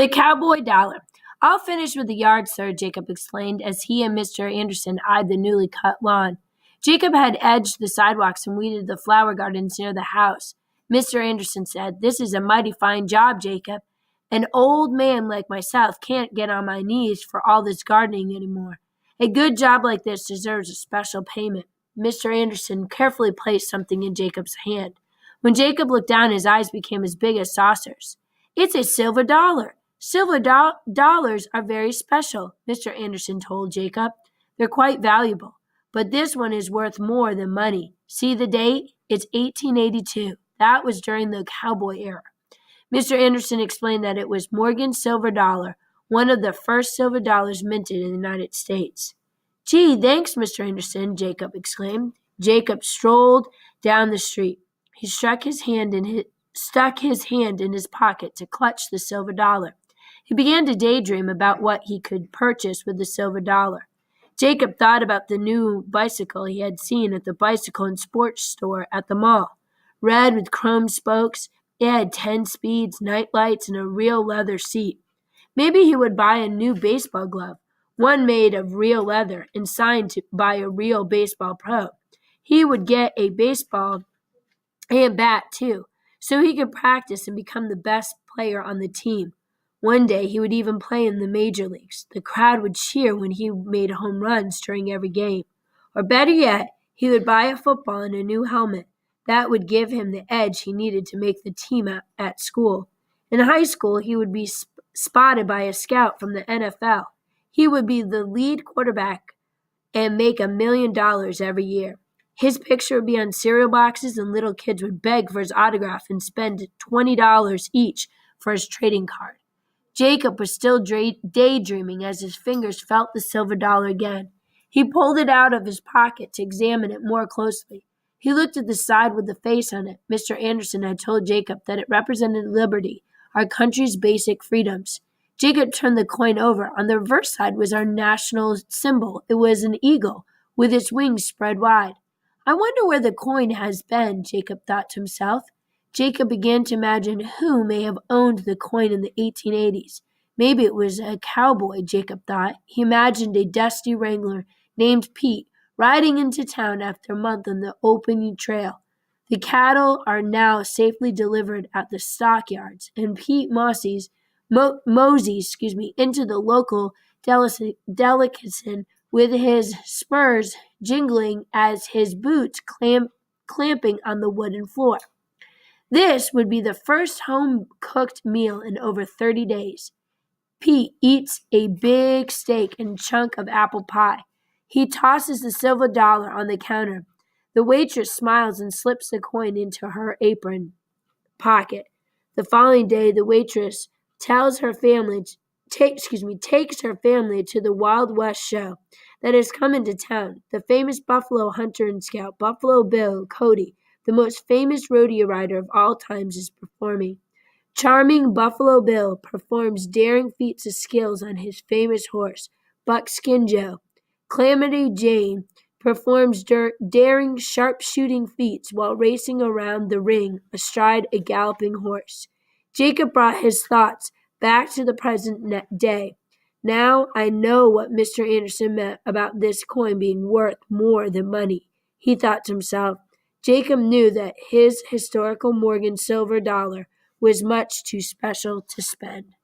The cowboy dollar. I'll finish with the yard, sir, Jacob explained as he and Mr. Anderson eyed the newly cut lawn. Jacob had edged the sidewalks and weeded the flower gardens near the house. Mr. Anderson said, "This is a mighty fine job, Jacob. An old man like myself can't get on my knees for all this gardening anymore. A good job like this deserves a special payment." Mr. Anderson carefully placed something in Jacob's hand. When Jacob looked down, his eyes became as big as saucers. "It's a silver dollar. Silver dollars are very special," Mr. Anderson told Jacob. "They're quite valuable. But this one is worth more than money. See the date? It's 1882. That was during the cowboy era." Mr. Anderson explained that it was Morgan's silver dollar, one of the first silver dollars minted in the United States. "Gee, thanks, Mr. Anderson," Jacob exclaimed. Jacob strolled down the street. He stuck his hand in his pocket to clutch the silver dollar. He began to daydream about what he could purchase with the silver dollar. Jacob thought about the new bicycle he had seen at the bicycle and sports store at the mall. Red with chrome spokes, it had 10 speeds, night lights, and a real leather seat. Maybe he would buy a new baseball glove, one made of real leather and signed by a real baseball pro. He would get a baseball and bat, too, so he could practice and become the best player on the team. One day he would even play in the major leagues. The crowd would cheer when he made home runs during every game. Or better yet, he would buy a football and a new helmet. That would give him the edge he needed to make the team at school. In high school, he would be spotted by a scout from the NFL. He would be the lead quarterback and make $1 million every year. His picture would be on cereal boxes, and little kids would beg for his autograph and spend $20 each for his trading card. Jacob was still daydreaming as his fingers felt the silver dollar again. He pulled it out of his pocket to examine it more closely. He looked at the side with the face on it. Mr. Anderson had told Jacob that it represented liberty, our country's basic freedoms. Jacob turned the coin over. On the reverse side was our national symbol. It was an eagle with its wings spread wide. "I wonder where the coin has been," Jacob thought to himself. Jacob began to imagine who may have owned the coin in the 1880s. Maybe it was a cowboy, Jacob thought. He imagined a dusty wrangler named Pete riding into town after a month on the open trail. The cattle are now safely delivered at the stockyards, and Pete moseys into the local delicatessen with his spurs jingling as his boots clamping on the wooden floor. This would be the first home-cooked meal in over 30 days. Pete eats a big steak and chunk of apple pie. He tosses the silver dollar on the counter. The waitress smiles and slips the coin into her apron pocket. The following day, the waitress takes her family to the Wild West show that has come into town. The famous buffalo hunter and scout, Buffalo Bill Cody, the most famous rodeo rider of all times, is performing. Charming Buffalo Bill performs daring feats of skills on his famous horse, Buckskin Joe. Calamity Jane performs daring sharpshooting feats while racing around the ring astride a galloping horse. Jacob brought his thoughts back to the present day. Now I know what Mr. Anderson meant about this coin being worth more than money, he thought to himself. Jacob knew that his historical Morgan silver dollar was much too special to spend.